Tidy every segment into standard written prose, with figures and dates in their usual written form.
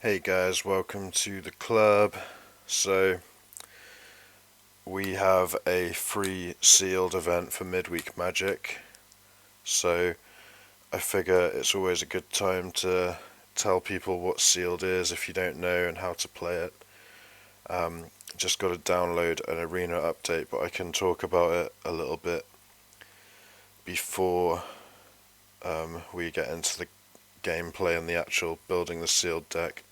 Hey guys, welcome to the club. So we have a free sealed event for midweek Magic. So I figure it's always a good time to tell people what sealed is if you don't know and how to play it. Just got to download an arena update, but I can talk about it a little bit before we get into the gameplay and the actual building the sealed deck.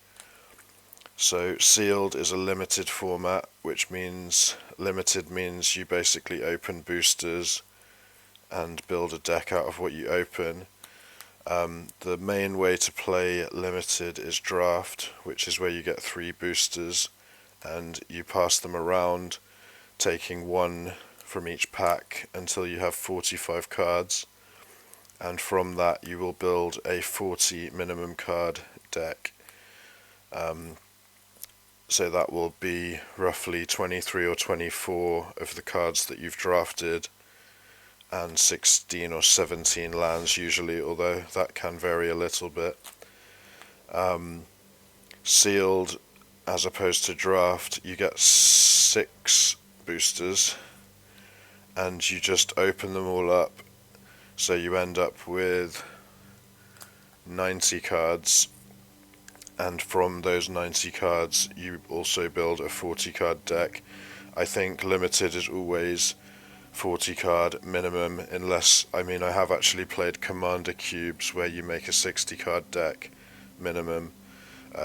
So sealed is a limited format, which means limited means you basically open boosters and build a deck out of what you open. The main way to play limited is draft, which is where you get 3 boosters and you pass them around, taking 1 from each pack until you have 45 cards, and from that you will build a 40 minimum card deck. So that will be roughly 23 or 24 of the cards that you've drafted and 16 or 17 lands usually, although that can vary a little bit. Sealed, as opposed to draft, you get 6 boosters and you just open them all up, so you end up with 90 cards, and from those 90 cards you also build a 40 card deck. I think limited is always 40 card minimum, unless, I have actually played Commander Cubes where you make a 60 card deck minimum.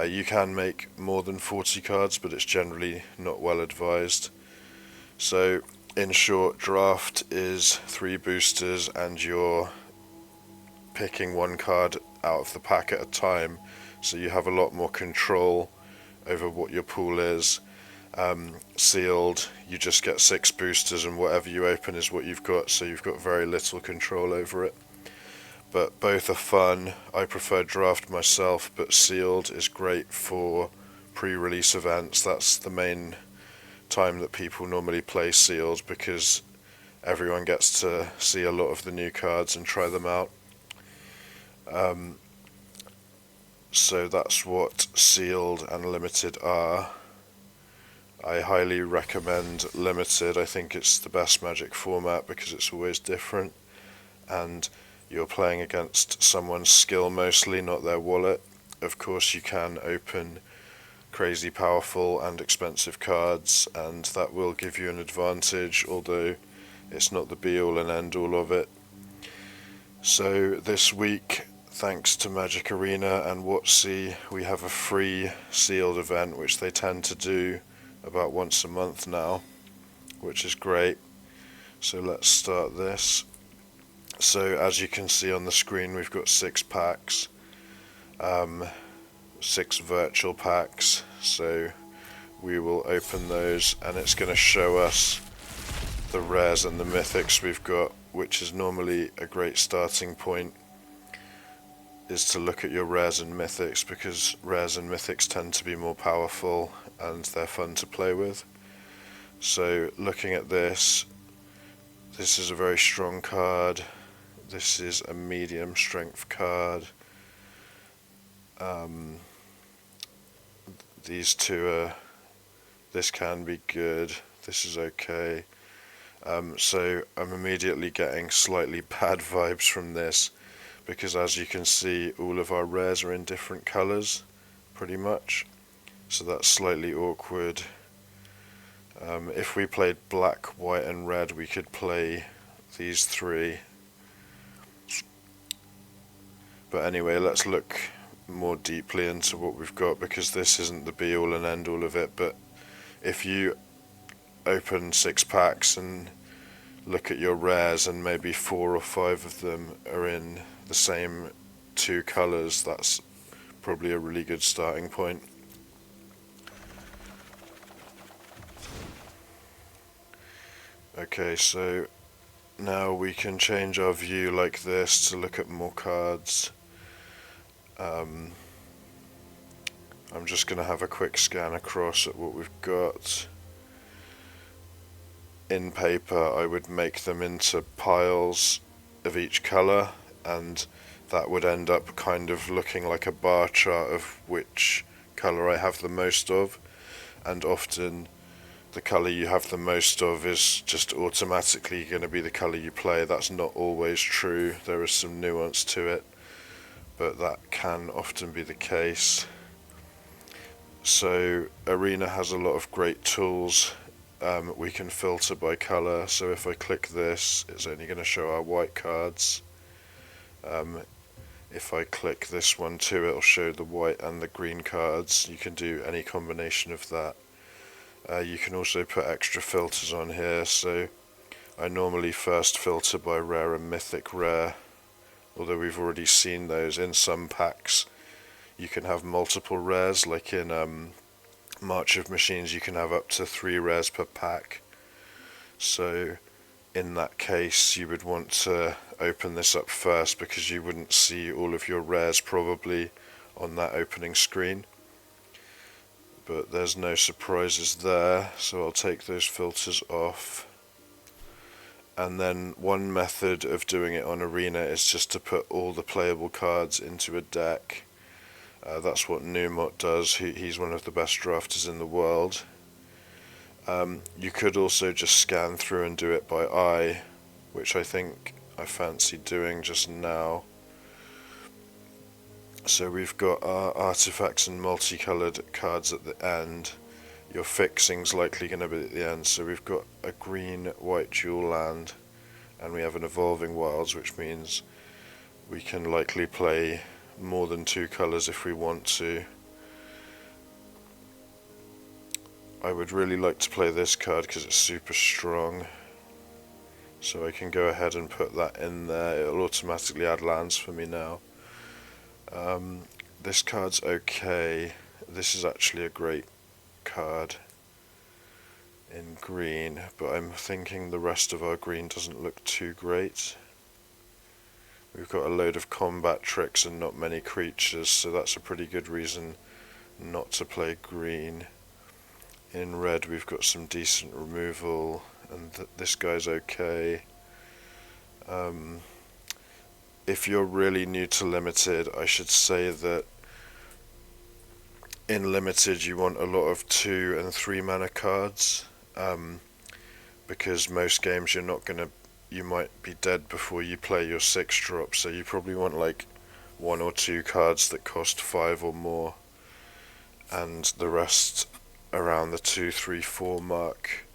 You can make more than 40 cards, but it's generally not well advised. So in short, draft is 3 boosters and you're picking 1 card out of the pack at a time, so you have a lot more control over what your pool is. Sealed, you just get 6 boosters and whatever you open is what you've got, so you've got very little control over it. But both are fun. I prefer draft myself, but sealed is great for pre-release events. That's the main time that people normally play sealed, because everyone gets to see a lot of the new cards and try them out. So that's what sealed and limited are. I highly recommend limited. I think it's the best Magic format because it's always different and you're playing against someone's skill mostly, not their wallet. Of course you can open crazy powerful and expensive cards and that will give you an advantage, although it's not the be all and end all of it. So this week, thanks to Magic Arena and WotC, we have a free sealed event, which they tend to do about once a month now, which is great. So let's start this. So as you can see on the screen, we've got 6 packs, 6 virtual packs, so we will open those and it's going to show us the rares and the mythics we've got, which is normally a great starting point, is to look at your rares and mythics, because rares and mythics tend to be more powerful and they're fun to play with. So looking at this is a very strong card. This is a medium strength card. These two are, this can be good, this is okay. So I'm immediately getting slightly bad vibes from this, because as you can see all of our rares are in different colours pretty much, so that's slightly awkward. If we played black, white and red, we could play these 3. But anyway, let's look more deeply into what we've got, because this isn't the be all and end all of it. But if you open 6 packs and look at your rares and maybe 4 or 5 of them are in the same 2 colours, that's probably a really good starting point. Okay, so now we can change our view like this to look at more cards. I'm just going to have a quick scan across at what we've got. In paper I would make them into piles of each colour, and that would end up kind of looking like a bar chart of which colour I have the most of, and often the colour you have the most of is just automatically going to be the colour you play. That's not always true, there is some nuance to it, but that can often be the case. So Arena has a lot of great tools. We can filter by colour, so if I click this, it's only going to show our white cards. If I click this one too, it'll show the white and the green cards. You can do any combination of that. You can also put extra filters on here, so I normally first filter by rare and mythic rare, although we've already seen those in some packs. You can have multiple rares, like in March of Machines you can have up to 3 rares per pack. So in that case you would want to open this up first, because you wouldn't see all of your rares probably on that opening screen. But there's no surprises there, so I'll take those filters off. And then one method of doing it on Arena is just to put all the playable cards into a deck. That's what Numot does. He's one of the best drafters in the world. You could also just scan through and do it by eye, which I think I fancy doing just now. So we've got our artifacts and multicoloured cards at the end. Your fixing's likely going to be at the end, so we've got a green-white dual land, and we have an evolving wilds, which means we can likely play more than 2 colours if we want to. I would really like to play this card because it's super strong, so I can go ahead and put that in there. It'll automatically add lands for me now. This card's okay. This is actually a great card in green, but I'm thinking the rest of our green doesn't look too great. We've got a load of combat tricks and not many creatures, so that's a pretty good reason not to play green. In red we've got some decent removal, and this guy's okay. If you're really new to Limited, I should say that in Limited you want a lot of 2 and 3 mana cards, because most games you might be dead before you play your 6 drop, so you probably want like 1 or 2 cards that cost 5 or more, and the rest around the 2, 3, 4 mark.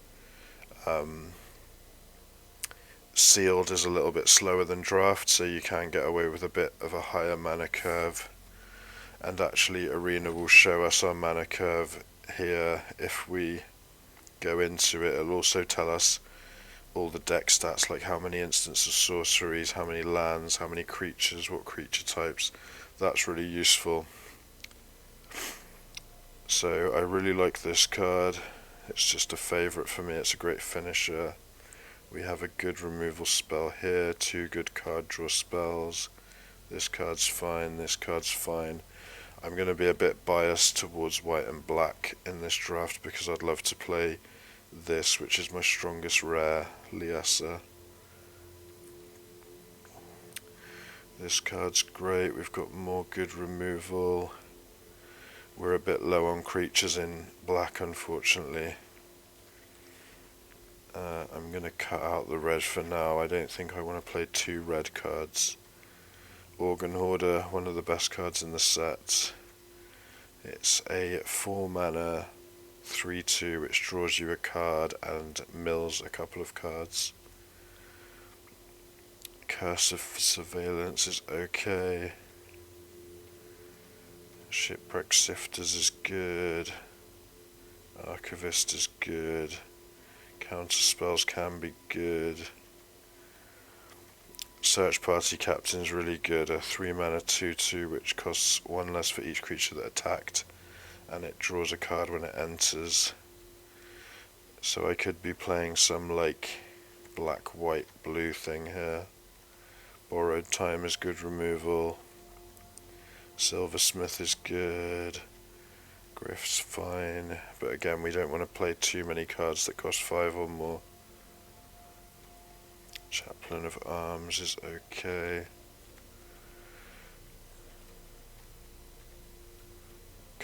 Sealed is a little bit slower than draft, so you can get away with a bit of a higher mana curve, and actually Arena will show us our mana curve here. If we go into it, it'll also tell us all the deck stats, like how many instants of sorceries, how many lands, how many creatures, what creature types. That's really useful. So I really like this card. It's just a favourite for me. It's a great finisher. We have a good removal spell here, 2 good card draw spells. This card's fine, this card's fine. I'm going to be a bit biased towards white and black in this draft because I'd love to play this, which is my strongest rare, Liasa. This card's great. We've got more good removal. We're a bit low on creatures in black, unfortunately. I'm going to cut out the red for now. I don't think I want to play 2 red cards. Organ Hoarder, one of the best cards in the set. It's a 4 mana 3/2 which draws you a card and mills a couple of cards. Curse of Surveillance is okay. Shipwreck Sifters is good. Archivist is good. Counter spells can be good. Search Party Captain's really good, a 3 mana 2/2 which costs 1 less for each creature that attacked, and it draws a card when it enters. So I could be playing some like black, white, blue thing here. Borrowed Time is good removal. Silversmith is good. Griff's fine, but again we don't want to play too many cards that cost 5 or more. Chaplain of Arms is okay.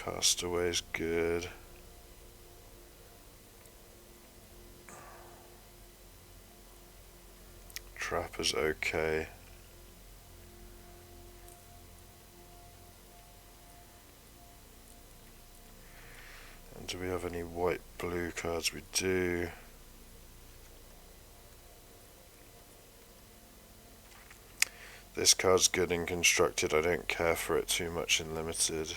Castaway's good. Trapper's okay. And do we have any white-blue cards? We do. This card's good in constructed. I don't care for it too much in limited.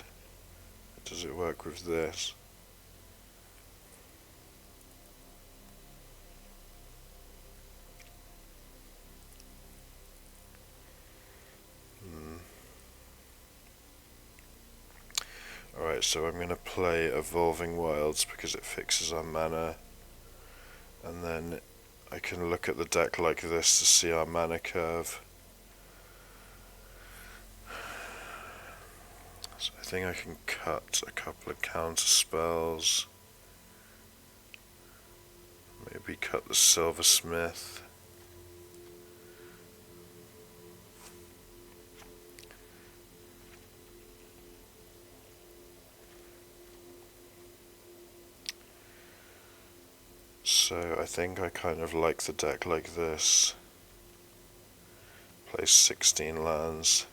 Does it work with this? Alright, so I'm going to play Evolving Wilds because it fixes our mana. And then I can look at the deck like this to see our mana curve. So I think I can cut a couple of counter spells. Maybe cut the Silversmith. So I think I kind of like the deck like this. Play 16 lands.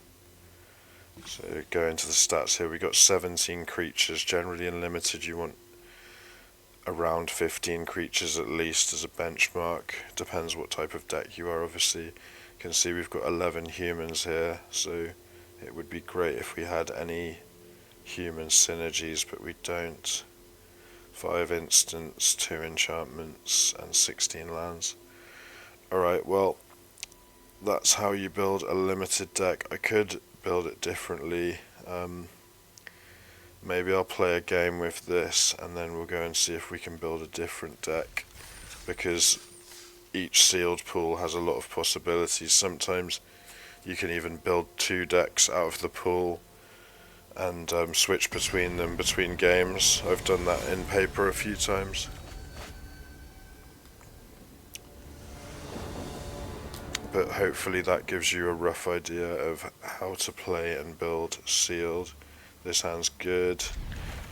So go into the stats here. We got 17 creatures. Generally in limited you want around 15 creatures at least as a benchmark. Depends what type of deck you are, obviously. You can see we've got 11 humans here, so it would be great if we had any human synergies, but we don't. 5 instants, 2 enchantments, and 16 lands. Alright, well, that's how you build a limited deck. I could build it differently. Maybe I'll play a game with this and then we'll go and see if we can build a different deck, because each sealed pool has a lot of possibilities. Sometimes you can even build 2 decks out of the pool and switch between them between games. I've done that in paper a few times. But hopefully that gives you a rough idea of how to play and build sealed. This hand's good.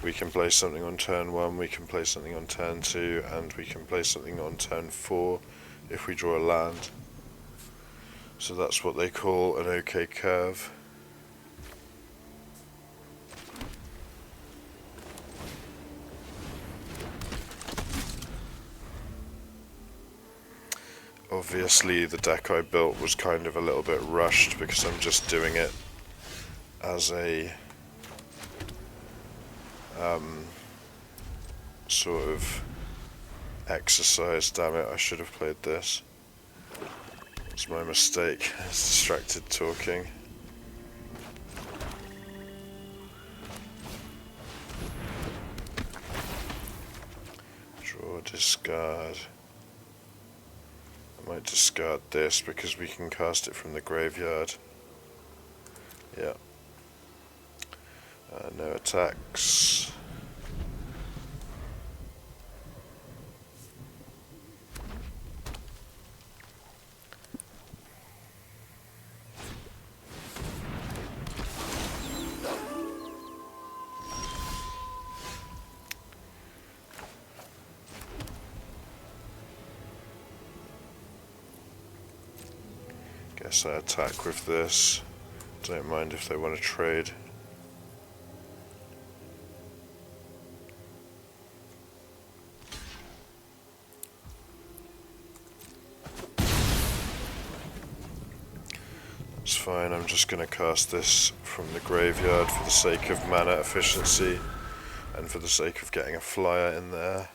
We can play something on turn 1, we can play something on turn 2, and we can play something on turn 4 if we draw a land. So that's what they call an okay curve. Obviously the deck I built was kind of a little bit rushed because I'm just doing it as a sort of exercise. Damn it, I should have played this. It's my mistake. It's distracted talking. Draw, discard. I might discard this because we can cast it from the graveyard. Yeah. No attacks. Guess I attack with this. Don't mind if they want to trade. It's fine, I'm just going to cast this from the graveyard for the sake of mana efficiency and for the sake of getting a flyer in there.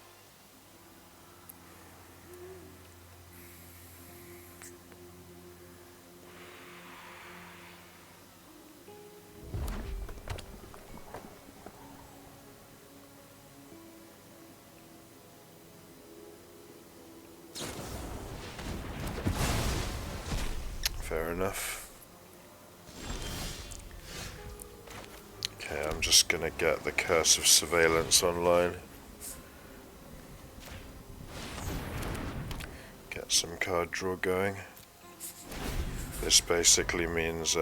Fair enough. Okay, I'm just gonna get the Curse of Surveillance online. Get some card draw going. This basically means,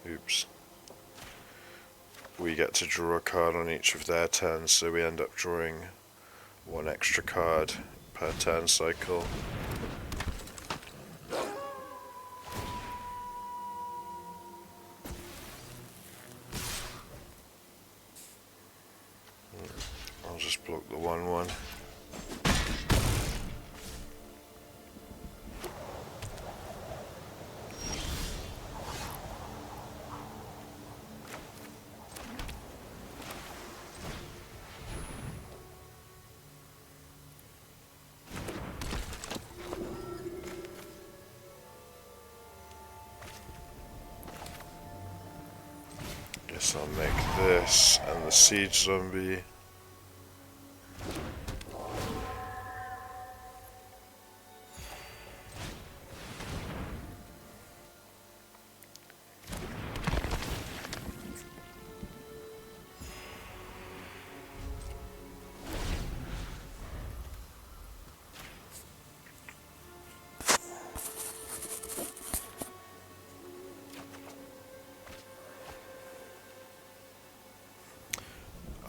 oops. we get to draw a card on each of their turns, so we end up drawing one extra card per turn cycle. I'll just block the 1/1. Guess I'll make this and the siege zombie.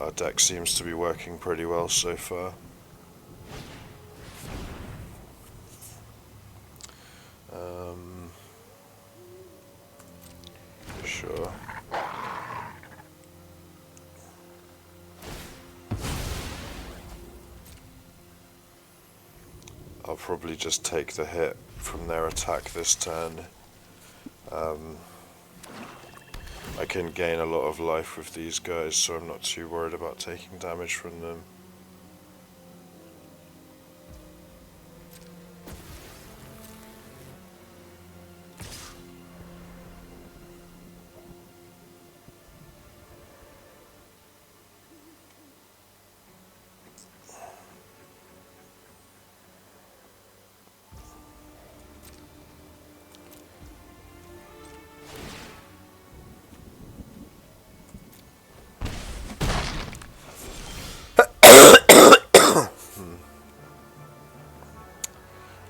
Our deck seems to be working pretty well so far. Sure. I'll probably just take the hit from their attack this turn. I can gain a lot of life with these guys, so I'm not too worried about taking damage from them.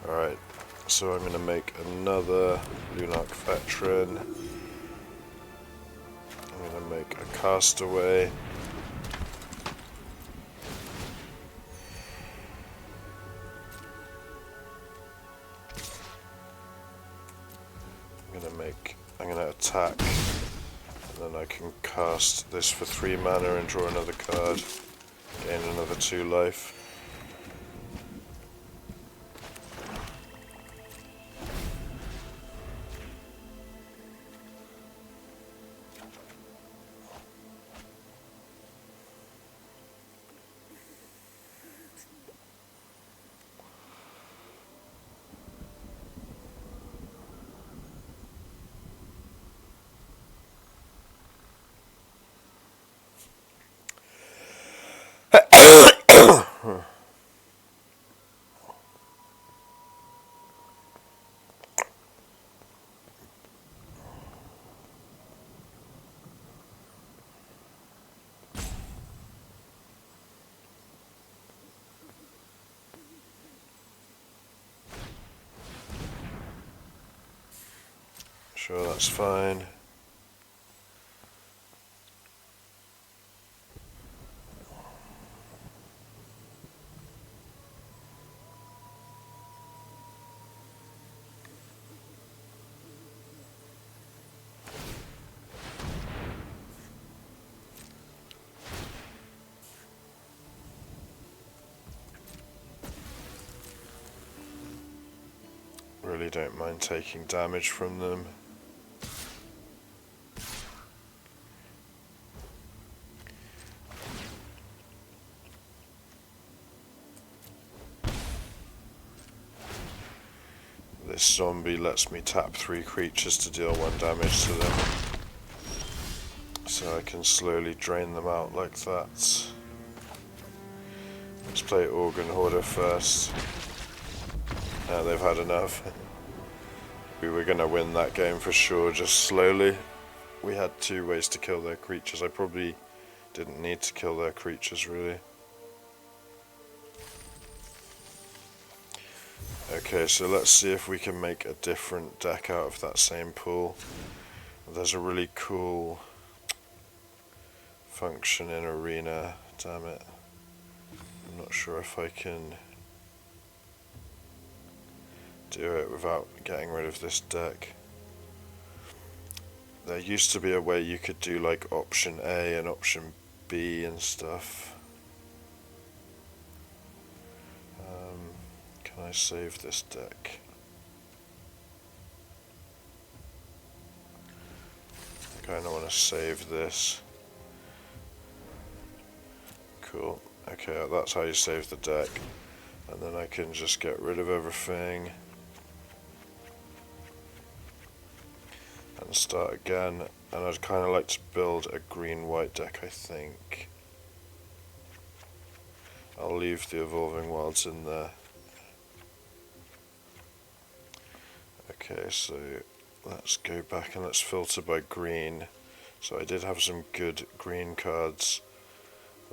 Alright, so I'm going to make another Lunarch Veteran. I'm going to make a Castaway. I'm going to attack, and then I can cast this for 3 mana and draw another card, gain another 2 life. Sure, that's fine. Really don't mind taking damage from them. This zombie lets me tap 3 creatures to deal 1 damage to them. So I can slowly drain them out like that. Let's play Organ Hoarder first. Now they've had enough. We were going to win that game for sure, just slowly. We had 2 ways to kill their creatures. I probably didn't need to kill their creatures, really. Okay, so let's see if we can make a different deck out of that same pool. There's a really cool function in Arena. Damn it. I'm not sure if I can do it without getting rid of this deck. There used to be a way you could do like option A and option B and stuff. Can I save this deck? I kind of want to save this. Cool. Okay, that's how you save the deck. And then I can just get rid of everything. And start again. And I'd kind of like to build a green-white deck, I think. I'll leave the Evolving Wilds in there. Okay, so let's go back and let's filter by green. So I did have some good green cards.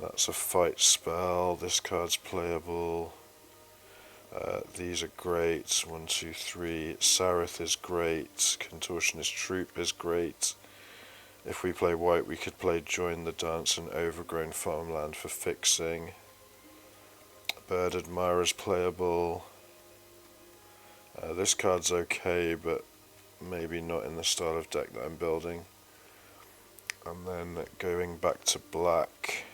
That's a fight spell. This card's playable. These are great. 1, 2, 3. Sarith is great. Contortionist Troop is great. If we play white, we could play Join the Dance and Overgrown Farmland for fixing. Bird Admirer's playable. This card's okay, but maybe not in the style of deck that I'm building. And then going back to black,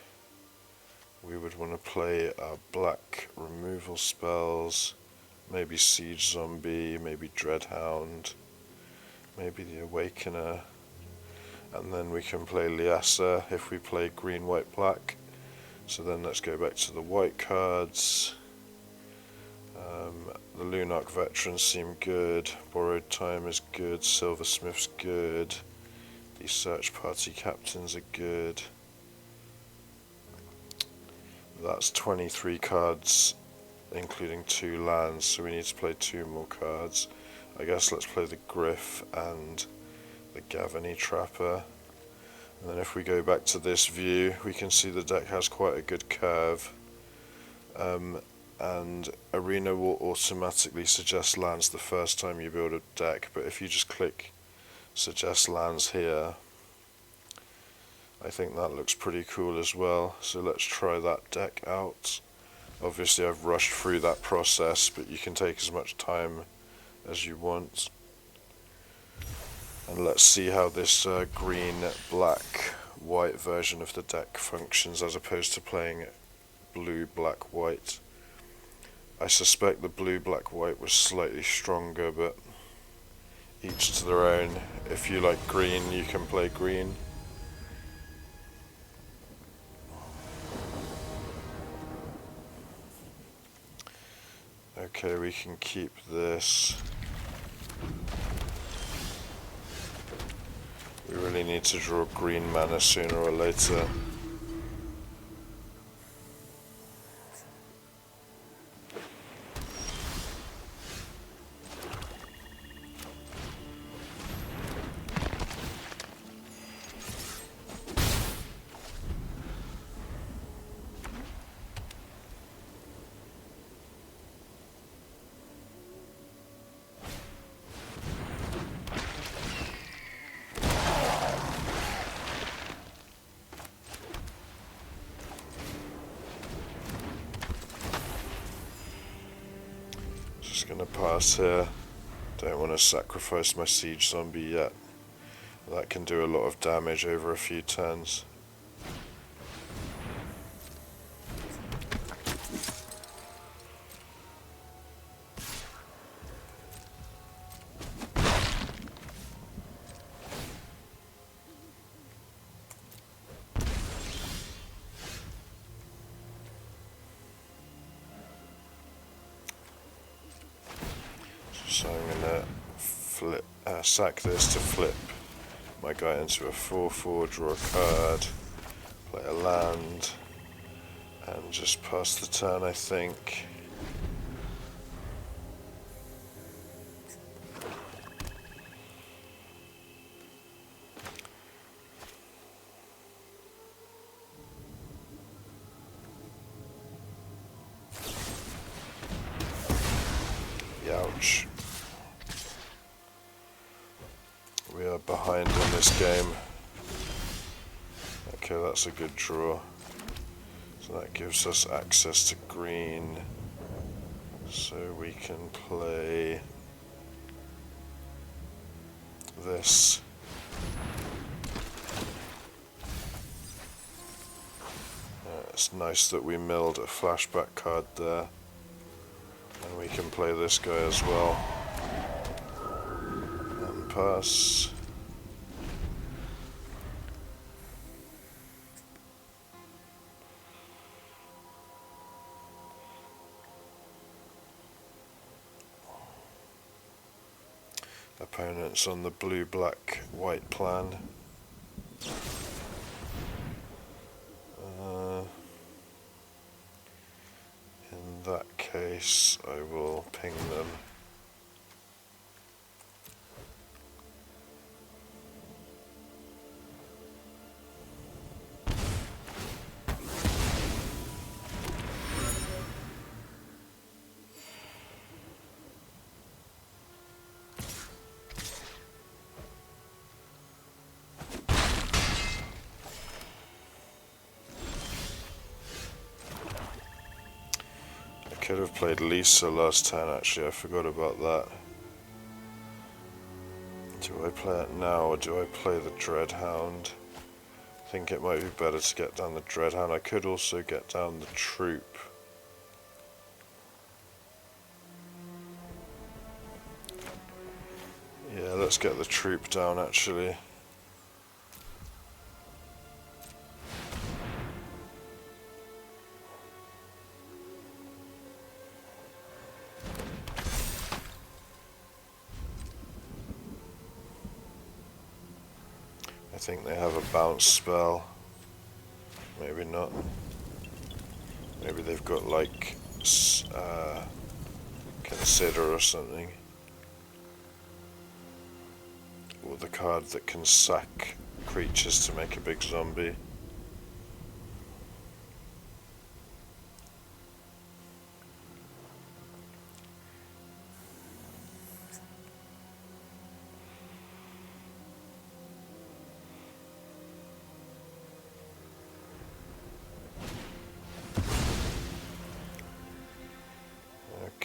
we would want to play our black removal spells, maybe Siege Zombie, maybe Dreadhound, maybe the Awakener, and then we can play Liasa if we play green, white, black. So then let's go back to the white cards. The Lunarch Veterans seem good, Borrowed Time is good, Silversmith's good, the Search Party Captains are good. That's 23 cards, including 2 lands, so we need to play 2 more cards. I guess let's play the Griff and the Gavany Trapper. And then if we go back to this view, we can see the deck has quite a good curve. And Arena will automatically suggest lands the first time you build a deck, but if you just click Suggest Lands here, I think that looks pretty cool as well. So let's try that deck out. Obviously I've rushed through that process, but you can take as much time as you want. And let's see how this green, black, white version of the deck functions as opposed to playing blue, black, white. I suspect the blue, black, white was slightly stronger, but each to their own. If you like green, you can play green. Okay, we can keep this. We really need to draw green mana sooner or later. Just gonna pass here. Don't want to sacrifice my Siege Zombie yet. That can do a lot of damage over a few turns. So I'm gonna sack this to flip my guy into a 4/4, draw a card, play a land, and just pass the turn, I think. Ouch. We are behind in this game. Okay, that's a good draw. So that gives us access to green. So we can play this. It's nice that we milled a flashback card there. And we can play this guy as well. And pass. Opponents on the blue-black-white plan. In that case, I will ping them. Could have played Lisa last turn, actually, I forgot about that. Do I play it now or do I play the Dreadhound? I think it might be better to get down the Dreadhound. I could also get down the Troop. Yeah, let's get the Troop down, actually. I think they have a bounce spell. Maybe not. Maybe they've got like Consider or something. Or the card that can sack creatures to make a big zombie.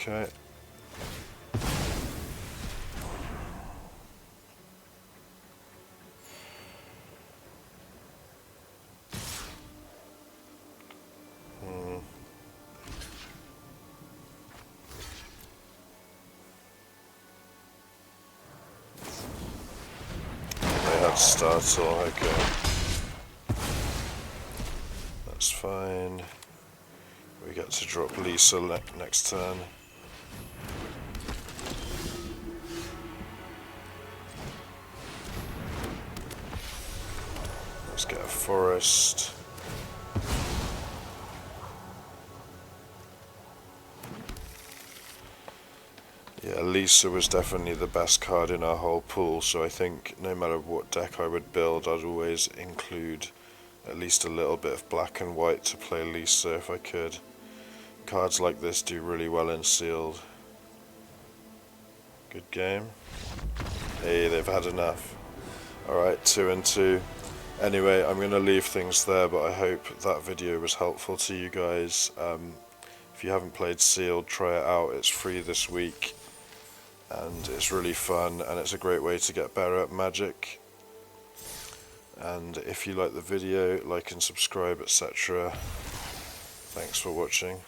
Okay. They had Startle, okay. That's fine. We get to drop Lisa next turn. Let's get a forest. Yeah, Lisa was definitely the best card in our whole pool, so I think no matter what deck I would build, I'd always include at least a little bit of black and white to play Lisa if I could. Cards like this do really well in sealed. Good game. Hey, they've had enough. Alright, 2 and 2. Anyway, I'm going to leave things there, but I hope that video was helpful to you guys. If you haven't played Sealed, try it out. It's free this week, and it's really fun, and it's a great way to get better at Magic. And if you like the video, like and subscribe, etc. Thanks for watching.